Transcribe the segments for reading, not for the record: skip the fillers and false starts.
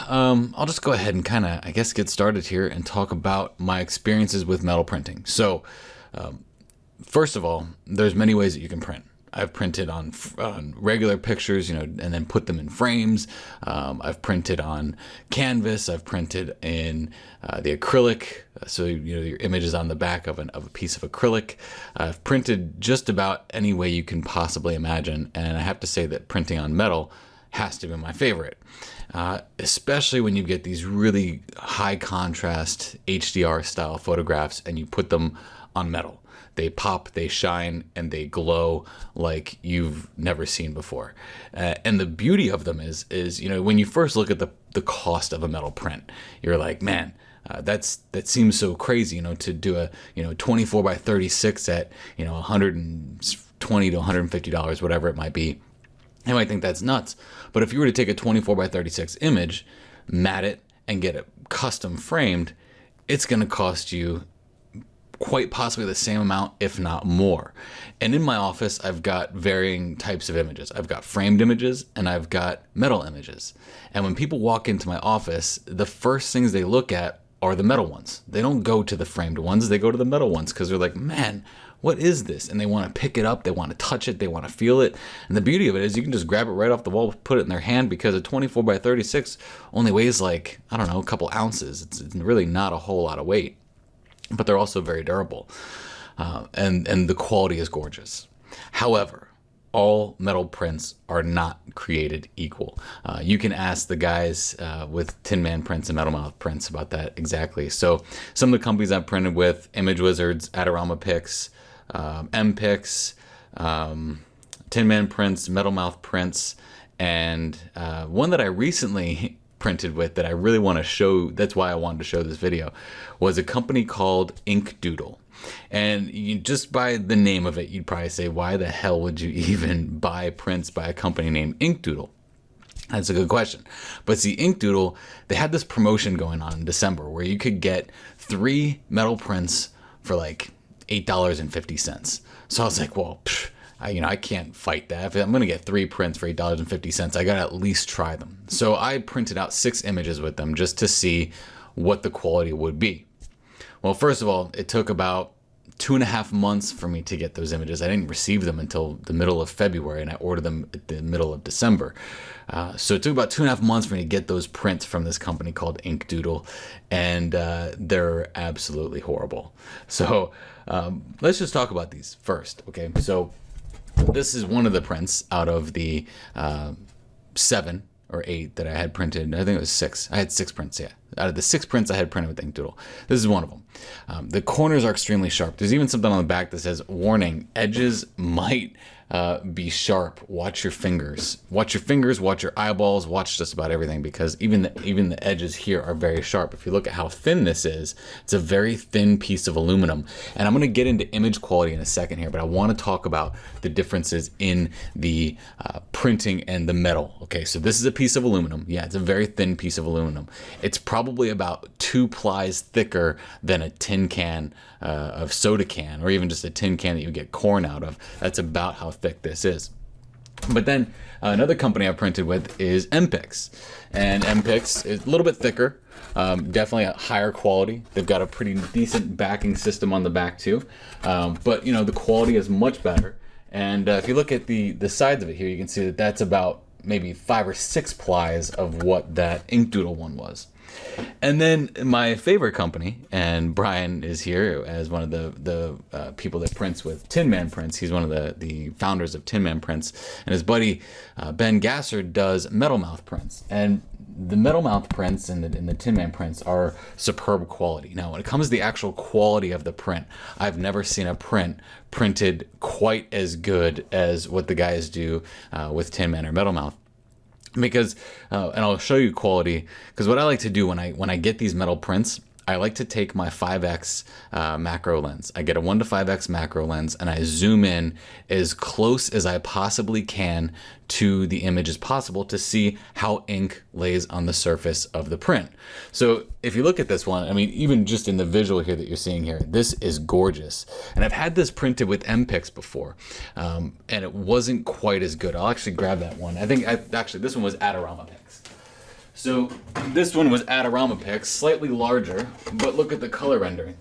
I'll just go ahead and kind of, I guess, get started here and talk about my experiences with metal printing. First of all, there's many ways that you can print. I've printed on regular pictures, and then put them in frames. I've printed on canvas. I've printed in the acrylic, so your image is on the back of a piece of acrylic. I've printed just about any way you can possibly imagine, and I have to say that printing on metal has to be my favorite, especially when you get these really high contrast HDR style photographs and you put them on metal. They pop, they shine, and they glow like you've never seen before. And the beauty of them is when you first look at the cost of a metal print, you're like, man, that seems so crazy, to do a 24 by 36 at $120 to $150, whatever it might be. You might think that's nuts, but if you were to take a 24 by 36 image, mat it, and get it custom framed, it's going to cost you quite possibly the same amount, if not more. And in my office, I've got varying types of images. I've got framed images and I've got metal images. And when people walk into my office, the first things they look at are the metal ones. They don't go to the framed ones, they go to the metal ones because they're like, man, what is this? And they want to pick it up, they want to touch it, they want to feel it. And the beauty of it is you can just grab it right off the wall, put it in their hand, because a 24 by 36 only weighs like, I don't know, a couple ounces. It's really not a whole lot of weight. But they're also very durable, and the quality is gorgeous. However, all metal prints are not created equal. You can ask the guys with Tin Man Prints and Metal Mouth Prints about that exactly. So some of the companies I've printed with: Image Wizards, Mpix, Mpix, Tin Man Prints, Metal Mouth Prints, and one that I recently printed with that I really want to show, that's why I wanted to show this video, was a company called Inkdoodle. And just by the name of it, you'd probably say, why the hell would you even buy prints by a company named Inkdoodle? That's a good question. But see, Inkdoodle, they had this promotion going on in December where you could get 3 metal prints for like $8.50. So I was like, well, I can't fight that. If I'm going to get 3 prints for $8.50, I got to at least try them. So I printed out 6 images with them just to see what the quality would be. Well, first of all, it took about 2.5 months for me to get those images. I didn't receive them until the middle of February, and I ordered them at the middle of December. So it took about 2.5 months for me to get those prints from this company called Inkdoodle, and they're absolutely horrible. So let's just talk about these first, okay? So this is one of the prints out of the 7 or 8 that I had printed. I think it was 6. I had 6 prints, yeah. Out of the 6 prints I had printed with Inkdoodle, this is one of them. The corners are extremely sharp. There's even something on the back that says, warning, edges might be sharp. Watch your fingers. Watch your fingers, watch your eyeballs, watch just about everything, because even the edges here are very sharp. If you look at how thin this is, it's a very thin piece of aluminum. And I'm going to get into image quality in a second here, but I want to talk about the differences in the printing and the metal. Okay, so this is a piece of aluminum. Yeah, it's a very thin piece of aluminum. It's probably about 2 plies thicker than a tin can of soda can, or even just a tin can that you get corn out of. That's about how thick this is. But then another company I printed with is Mpix, and Mpix is a little bit thicker, definitely a higher quality. They've got a pretty decent backing system on the back too, but the quality is much better. And if you look at the sides of it here, you can see that that's about maybe 5 or 6 plies of what that Inkdoodle one was. And then my favorite company, and Brian is here as one of the people that prints with Tin Man Prints. He's one of the founders of Tin Man Prints, and his buddy Ben Gasser does Metal Mouth Prints. And the Metal Mouth Prints and the Tin Man Prints are superb quality. Now, when it comes to the actual quality of the print, I've never seen a print printed quite as good as what the guys do with Tin Man or Metal Mouth. Because, and I'll show you quality, because what I like to do when I get these metal prints, I like to take my 5x macro lens. I get a 1 to 5x macro lens, and I zoom in as close as I possibly can to the image as possible to see how ink lays on the surface of the print. So if you look at this one, I mean, even just in the visual here that you're seeing here, this is gorgeous. And I've had this printed with Mpix before, and it wasn't quite as good. I'll actually grab that one. I think actually this one was at Mpix. So this one was Mpix, slightly larger, but look at the color rendering.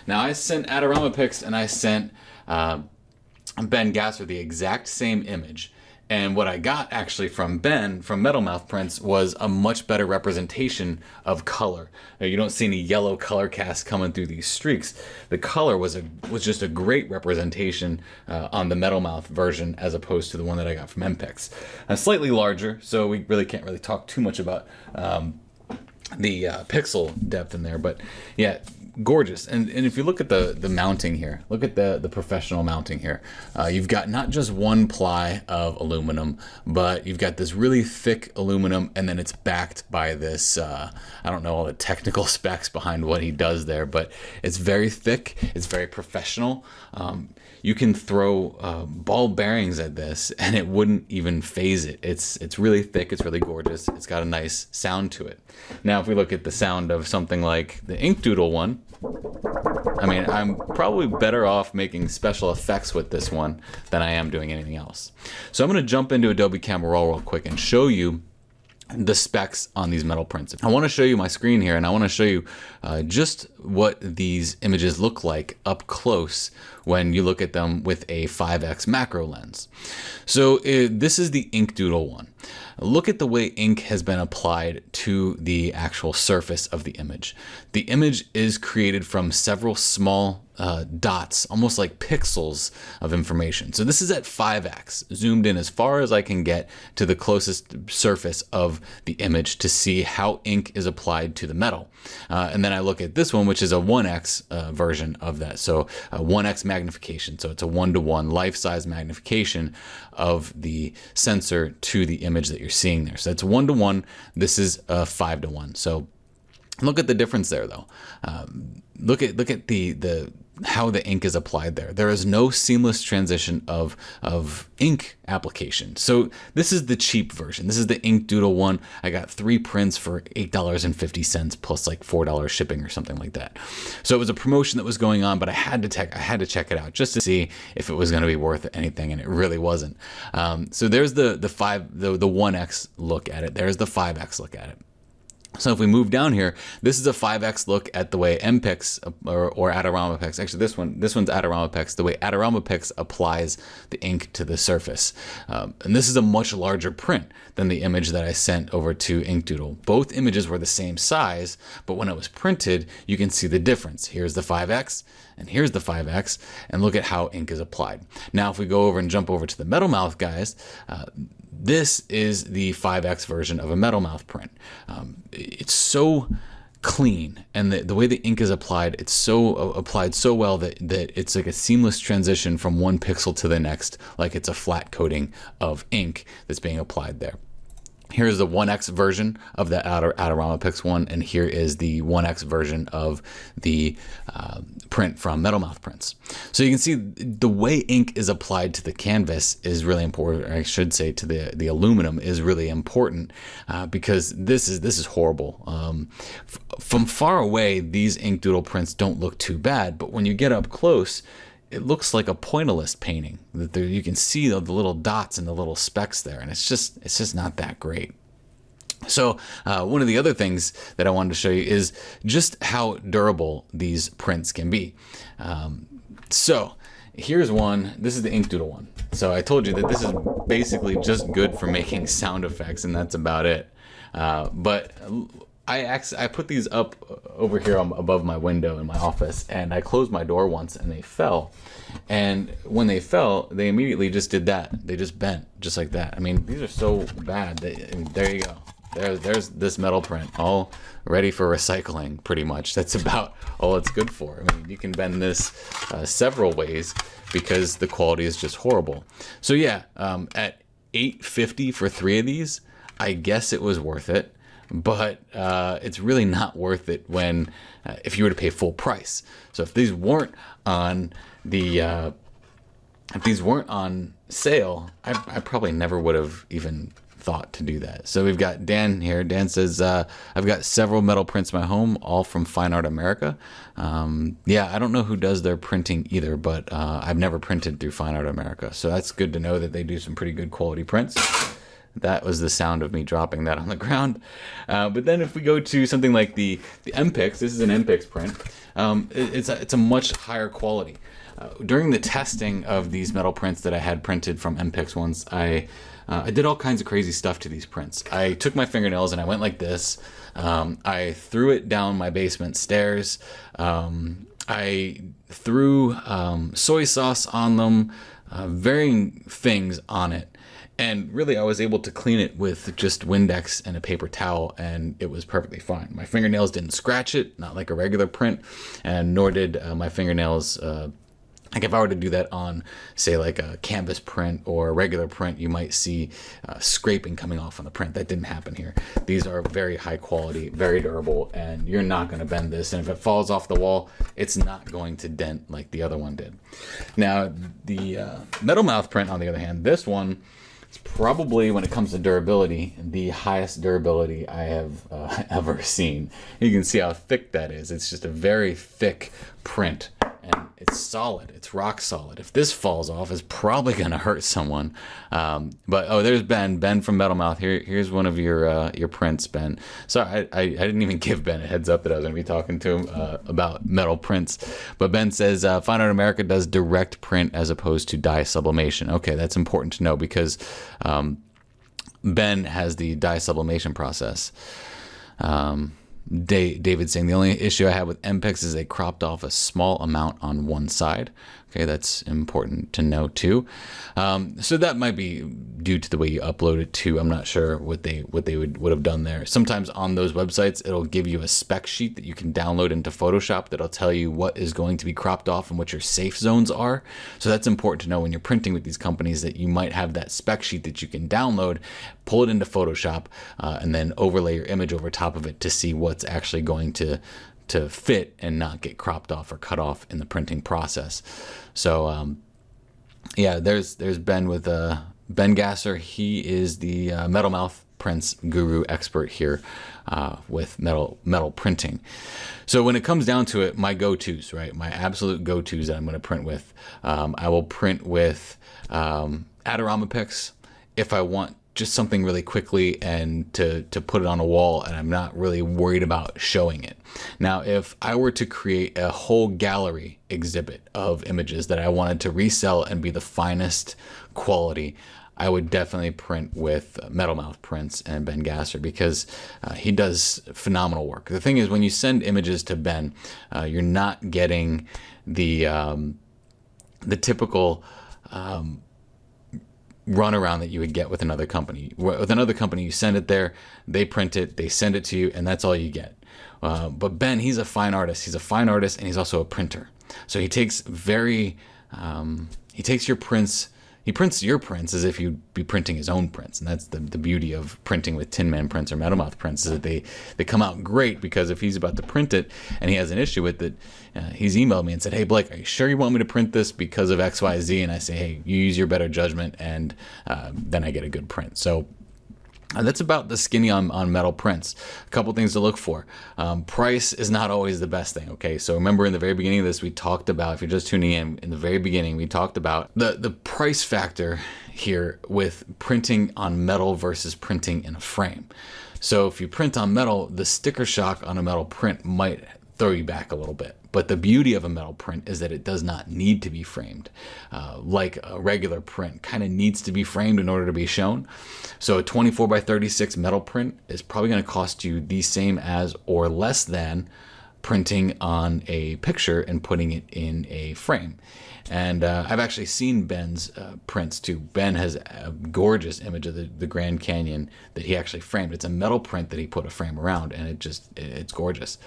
Now I sent Mpix and I sent Ben Gasser the exact same image. And what I got actually from Ben, from Metal Mouth Prints, was a much better representation of color. Now, you don't see any yellow color cast coming through these streaks. The color was just a great representation on the Metal Mouth version as opposed to the one that I got from Mpix. Slightly larger, so we really can't really talk too much about the pixel depth in there. But yeah, gorgeous. And if you look at the mounting here, look at the professional mounting here. You've got not just one ply of aluminum, but you've got this really thick aluminum, and then it's backed by this, I don't know all the technical specs behind what he does there, but it's very thick, it's very professional. You can throw ball bearings at this and it wouldn't even phase it. It's really thick, it's really gorgeous, it's got a nice sound to it. Now if we look at the sound of something like the Ink Doodle one, I mean, I'm probably better off making special effects with this one than I am doing anything else. So I'm going to jump into Adobe Camera Raw real quick and show you the specs on these metal prints. I want to show you my screen here, and I want to show you just what these images look like up close when you look at them with a 5x macro lens. So this is the Ink Doodle one. Look at the way ink has been applied to the actual surface of the image. The image is created from several small dots, almost like pixels of information. So this is at 5x, zoomed in as far as I can get to the closest surface of the image to see how ink is applied to the metal. And then I look at this one, which is a 1x version of that. So a 1x magnification. So it's a 1-to-1 life-size magnification of the sensor to the image that you're seeing there. So that's 1-to-1. This is a 5-to-1. So look at the difference there, though. Look at the how the ink is applied there. There is no seamless transition of ink application. So this is the cheap version. This is the Ink Doodle one. I got 3 prints for $8.50 plus like $4 shipping or something like that. So it was a promotion that was going on, but I had to check it out just to see if it was going to be worth anything, and it really wasn't. So there's the 1x look at it. There's the 5x look at it. So if we move down here, this is a 5x look at the way Mpix or Mpix. Actually, this one's Mpix. The way Mpix applies the ink to the surface, and this is a much larger print than the image that I sent over to Ink Doodle. Both images were the same size, but when it was printed, you can see the difference. Here's the 5x, and here's the 5x, and look at how ink is applied. Now, if we go over and jump over to the Metal Mouth guys. This is the 5x version of a Metal Mouth print. It's so clean, and the way the ink is applied, it's so applied so well that it's like a seamless transition from one pixel to the next, like it's a flat coating of ink that's being applied there. Here's the 1x version of the Mpix one, and here is the 1x version of the print from Metal Mouth Prints. So you can see the way ink is applied to the canvas is really important, or I should say to the aluminum is really important because this is horrible. From far away, these Ink Doodle prints don't look too bad, but when you get up close, it looks like a pointillist painting. That you can see the little dots and the little specks there, and it's just not that great. So one of the other things that I wanted to show you is just how durable these prints can be. So here's one. This is the Ink Doodle one. So I told you that this is basically just good for making sound effects, and that's about it. But I put these up over here above my window in my office, and I closed my door once and they fell. And when they fell, they immediately just did that. They just bent just like that. I mean, these are so bad. There you go. There's this metal print all ready for recycling, pretty much. That's about all it's good for. I mean, you can bend this several ways because the quality is just horrible. So yeah, at $8.50 for 3 of these, I guess it was worth it. But it's really not worth it when if you were to pay full price. So if these weren't on sale, I probably never would have even thought to do that. So we've got Dan here. Dan says, I've got several metal prints in my home, all from Fine Art America. Yeah, I don't know who does their printing either, but I've never printed through Fine Art America. So that's good to know that they do some pretty good quality prints. That was the sound of me dropping that on the ground. But then if we go to something like the Mpix, this is an Mpix print. It's a much higher quality. During the testing of these metal prints that I had printed from Mpix once, I did all kinds of crazy stuff to these prints. I took my fingernails and I went like this. I threw it down my basement stairs. I threw soy sauce on them, varying things on it. And really, I was able to clean it with just Windex and a paper towel, and it was perfectly fine. My fingernails didn't scratch it, not like a regular print, and nor did my fingernails. Like if I were to do that on, say, like a canvas print or a regular print, you might see scraping coming off on the print. That didn't happen here. These are very high quality, very durable, and you're not going to bend this. And if it falls off the wall, it's not going to dent like the other one did. Now, the metal mouth print, on the other hand, this one is probably, when it comes to durability, the highest durability I have ever seen. You can see how thick that is. It's just a very thick print. And it's solid. It's rock solid. If this falls off, it's probably going to hurt someone. But there's Ben. Ben from Metal Mouth. Here's one of your prints, Ben. Sorry, I didn't even give Ben a heads up that I was going to be talking to him about metal prints. But Ben says Fine Art America does direct print as opposed to dye sublimation. Okay, that's important to know because Ben has the dye sublimation process. David saying the only issue I have with Mpix is they cropped off a small amount on one side. Okay, that's important to know too. So that might be due to the way you upload it too. I'm not sure what they would have done there. Sometimes on those websites, it'll give you a spec sheet that you can download into Photoshop that'll tell you what is going to be cropped off and what your safe zones are. So that's important to know when you're printing with these companies, that you might have that spec sheet that you can download, pull it into Photoshop, and then overlay your image over top of it to see what's actually going to fit and not get cropped off or cut off in the printing process. So yeah, there's Ben with Ben Gasser. He is the metal mouth prints guru expert here with metal printing. So when it comes down to it, my go-tos, right? My absolute go-tos that I'm going to print with, I will print with Mpix if I want just something really quickly and to put it on a wall and I'm not really worried about showing it. Now, if I were to create a whole gallery exhibit of images that I wanted to resell and be the finest quality, I would definitely print with Metal Mouth Prints and Ben Gasser because he does phenomenal work. The thing is, when you send images to Ben, you're not getting the typical runaround that you would get with another company. With another company, you send it there, they print it, they send it to you, and that's all you get. But Ben, he's a fine artist. He's a fine artist, and he's also a printer. So he takes your prints. He prints your prints as if you'd be printing his own prints. And that's the beauty of printing with Tin Man prints or Metal Mouth prints, is that they come out great, because if he's about to print it and he has an issue with it, he's emailed me and said, "Hey, Blake, are you sure you want me to print this because of XYZ?" And I say, "Hey, you use your better judgment," and then I get a good print. So that's about the skinny on metal prints. A couple things to look for. Price is not always the best thing, okay? So remember, in the very beginning of this, we talked about, if you're just tuning in the very beginning, we talked about the price factor here with printing on metal versus printing in a frame. So if you print on metal, the sticker shock on a metal print might throw you back a little bit. But the beauty of a metal print is that it does not need to be framed. Like a regular print kind of needs to be framed in order to be shown. So a 24 by 36 metal print is probably going to cost you the same as or less than printing on a picture and putting it in a frame. And I've actually seen Ben's prints too. Ben has a gorgeous image of the Grand Canyon that he actually framed. It's a metal print that he put a frame around, and it's gorgeous.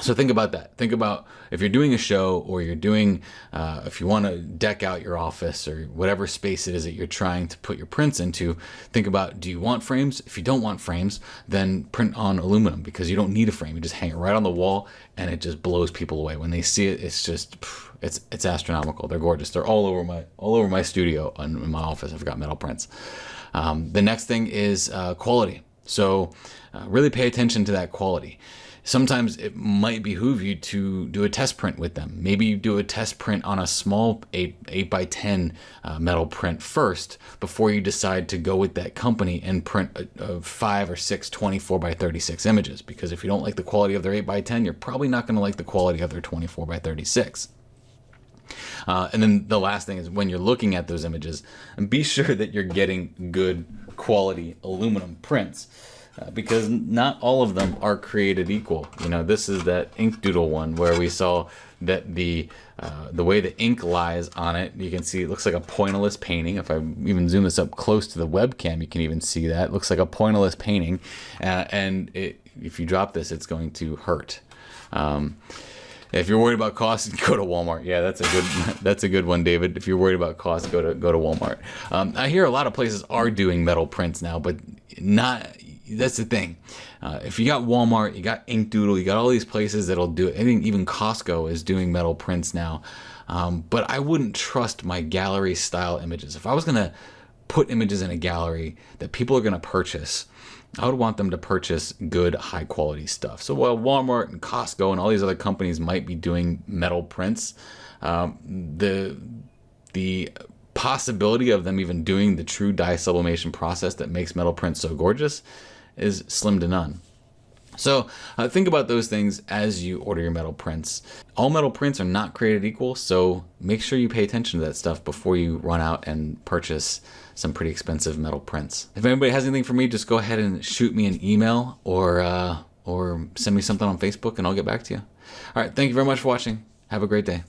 So think about that. Think about if you're doing a show, or you're doing, if you want to deck out your office or whatever space it is that you're trying to put your prints into, think about, do you want frames? If you don't want frames, then print on aluminum, because you don't need a frame. You just hang it right on the wall, and it just blows people away. When they see it, it's just, it's astronomical. They're gorgeous. They're all over my studio and in my office. I've got metal prints. The next thing is quality. So really pay attention to that quality. Sometimes it might behoove you to do a test print with them. Maybe you do a test print on a small 8 by 10 metal print first before you decide to go with that company and print a 5 or 6 24 by 36 images. Because if you don't like the quality of their 8 by 10, you're probably not going to like the quality of their 24 by 36. And then the last thing is, when you're looking at those images, be sure that you're getting good quality aluminum prints. Because not all of them are created equal. This is that ink doodle one where we saw that the way the ink lies on it, you can see it looks like a pointillist painting. If I even zoom this up close to the webcam, you can even see that. It looks like a pointillist painting, and if you drop this, it's going to hurt. If you're worried about cost, go to Walmart. Yeah, that's a good one, David. If you're worried about cost, go to Walmart. I hear a lot of places are doing metal prints now, but not. That's the thing. If you got Walmart, you got Ink Doodle, you got all these places that'll do it. I think even Costco is doing metal prints now. But I wouldn't trust my gallery style images. If I was gonna put images in a gallery that people are gonna purchase, I would want them to purchase good, high quality stuff. So while Walmart and Costco and all these other companies might be doing metal prints, the possibility of them even doing the true dye sublimation process that makes metal prints so gorgeous is slim to none. So think about those things as you order your metal prints. All metal prints are not created equal, so make sure you pay attention to that stuff before you run out and purchase some pretty expensive metal prints. If anybody has anything for me, just go ahead and shoot me an email or send me something on Facebook and I'll get back to you. All right, thank you very much for watching. Have a great day.